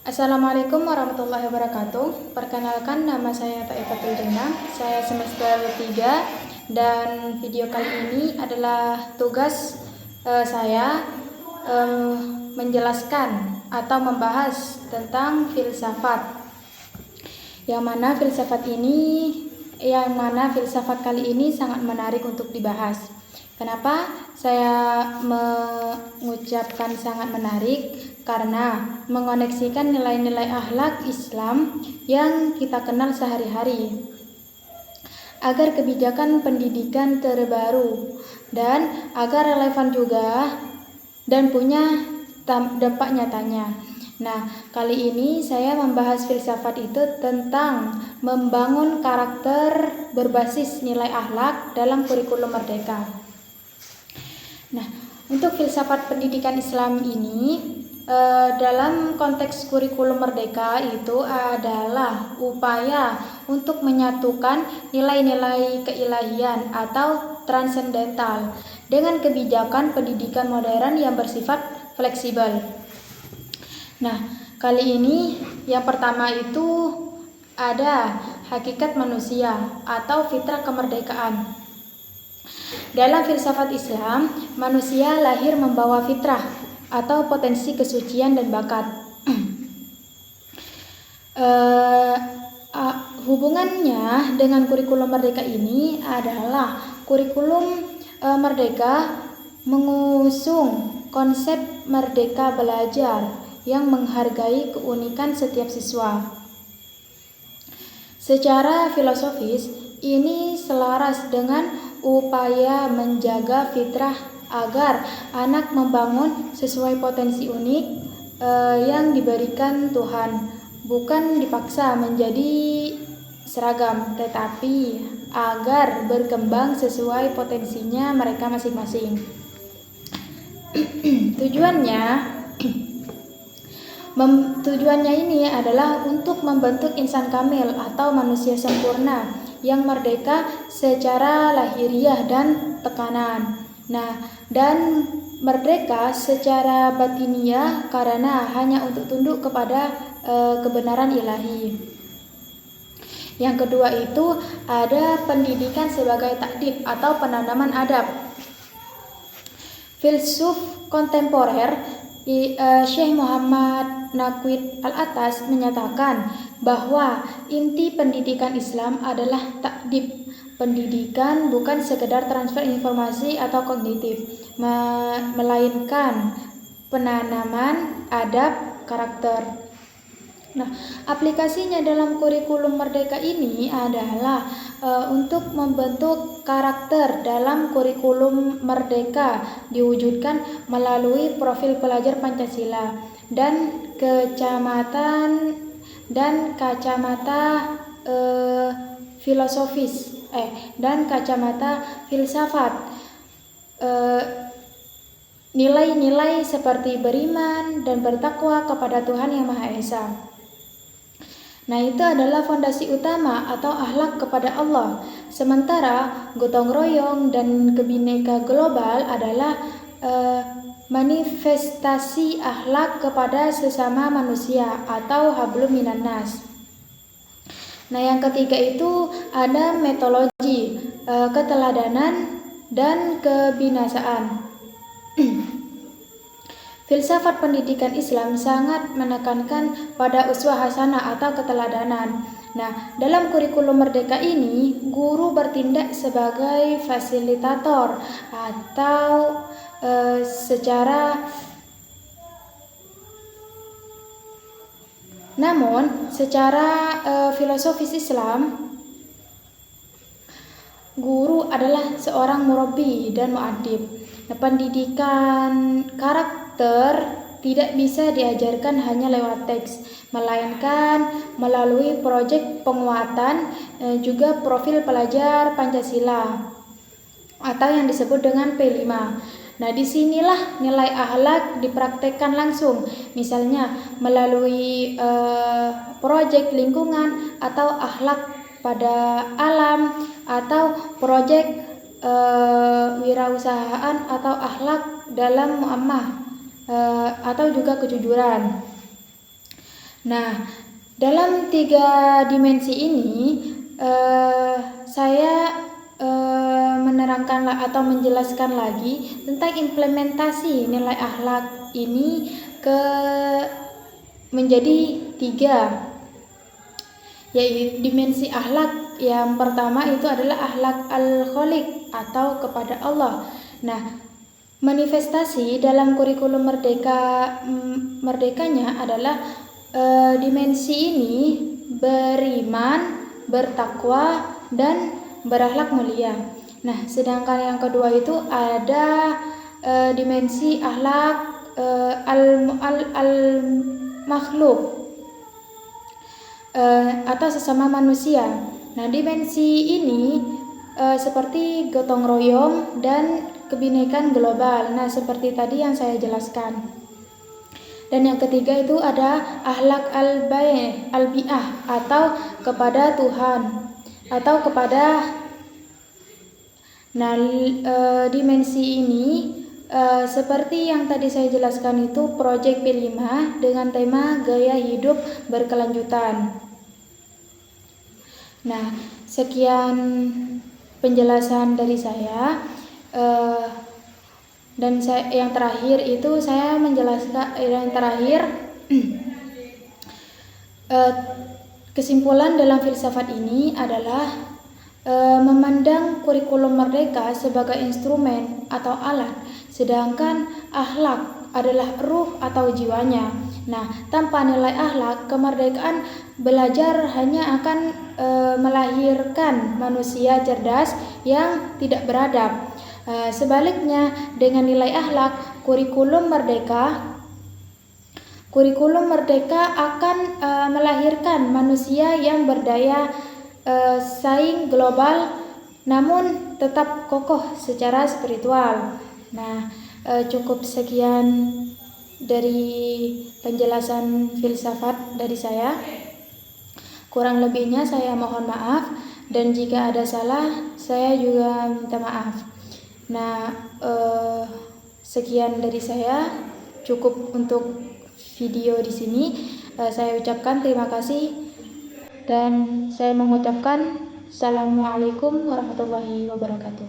Assalamualaikum warahmatullahi wabarakatuh. Perkenalkan, nama saya Taifatul Jannah. Saya semester 3 dan video kali ini adalah tugas saya menjelaskan atau membahas tentang filsafat. Yang mana filsafat kali ini sangat menarik untuk dibahas. Kenapa saya mengucapkan sangat menarik? Karena mengoneksikan nilai-nilai akhlak Islam yang kita kenal sehari-hari agar kebijakan pendidikan terbaru dan agar relevan juga dan punya dampak nyatanya. Nah, kali ini saya membahas filsafat itu tentang membangun karakter berbasis nilai akhlak dalam kurikulum merdeka. Nah, untuk filsafat pendidikan Islam ini dalam konteks kurikulum merdeka itu adalah upaya untuk menyatukan nilai-nilai keilahian atau transendental dengan kebijakan pendidikan modern yang bersifat fleksibel. Nah, kali ini yang pertama itu ada hakikat manusia atau fitrah kemerdekaan. Dalam filsafat Islam, manusia lahir membawa fitrah atau potensi kesucian dan bakat. Hubungannya dengan kurikulum merdeka ini adalah kurikulum merdeka mengusung konsep merdeka belajar yang menghargai keunikan setiap siswa. Secara filosofis, ini selaras dengan upaya menjaga fitrah agar anak membangun sesuai potensi unik yang diberikan Tuhan, bukan dipaksa menjadi seragam, tetapi agar berkembang sesuai potensinya mereka masing-masing. Tujuannya ini adalah untuk membentuk insan kamil atau manusia sempurna yang merdeka secara lahiriah dan tekanan. Nah, dan merdeka secara batiniah karena hanya untuk tunduk kepada kebenaran ilahi. Yang kedua itu ada pendidikan sebagai takdib atau penanaman adab. Filsuf kontemporer Syekh Muhammad Naqwi Al-Atas menyatakan bahwa inti pendidikan Islam adalah takdib. Pendidikan bukan sekedar transfer informasi atau kognitif, melainkan penanaman adab karakter. Nah, aplikasinya dalam kurikulum merdeka ini adalah untuk membentuk karakter dalam kurikulum merdeka diwujudkan melalui profil pelajar Pancasila dan kacamata filosofis dan kacamata filsafat. Nilai-nilai seperti beriman dan bertakwa kepada Tuhan Yang Maha Esa. Nah, itu adalah fondasi utama atau akhlak kepada Allah. Sementara gotong royong dan kebineka global adalah manifestasi akhlak kepada sesama manusia atau hablum minan nas. Nah, yang ketiga itu ada metodologi, keteladanan dan kebinasaan. Filsafat pendidikan Islam sangat menekankan pada uswah hasanah atau keteladanan. Nah, dalam kurikulum merdeka ini, guru bertindak sebagai fasilitator atau secara filosofis Islam, guru adalah seorang murabbi dan mu'addib. Nah, pendidikan karakter tidak bisa diajarkan hanya lewat teks, melainkan melalui proyek penguatan juga profil pelajar Pancasila atau yang disebut dengan P5. Nah, disinilah nilai akhlak dipraktekkan langsung, misalnya melalui proyek lingkungan atau akhlak pada alam atau proyek wirausahaan atau akhlak dalam muamalah atau juga kejujuran. Nah, dalam 3 dimensi ini saya menerangkan atau menjelaskan lagi tentang implementasi nilai akhlak ini menjadi 3, yaitu dimensi akhlak. Yang pertama itu adalah akhlak al-khaliq atau kepada Allah. Nah, manifestasi dalam kurikulum merdekanya adalah dimensi ini beriman, bertakwa, dan berakhlak mulia. Nah, sedangkan yang kedua itu ada dimensi akhlak al-makhluk atau sesama manusia. Nah, dimensi ini seperti gotong royong dan kebinekaan global. Nah, seperti tadi yang saya jelaskan. Dan yang ketiga itu ada akhlak al-bi'ah atau kepada Tuhan atau kepada. Nah, dimensi ini seperti yang tadi saya jelaskan itu proyek P5 dengan tema gaya hidup berkelanjutan. Nah, sekian penjelasan dari saya. Dan yang terakhir itu saya menjelaskan kesimpulan dalam filsafat ini adalah memandang kurikulum merdeka sebagai instrumen atau alat, sedangkan akhlak adalah ruh atau jiwanya. Nah, tanpa nilai akhlak, kemerdekaan belajar hanya akan melahirkan manusia cerdas yang tidak beradab. Sebaliknya, dengan nilai akhlak, kurikulum merdeka akan melahirkan manusia yang berdaya saing global, namun tetap kokoh secara spiritual. Nah, cukup sekian dari penjelasan filsafat dari saya. Kurang lebihnya saya mohon maaf, dan jika ada salah saya juga minta maaf. Nah, sekian dari saya, cukup untuk video di sini. Saya ucapkan terima kasih dan saya mengucapkan Assalamualaikum warahmatullahi wabarakatuh.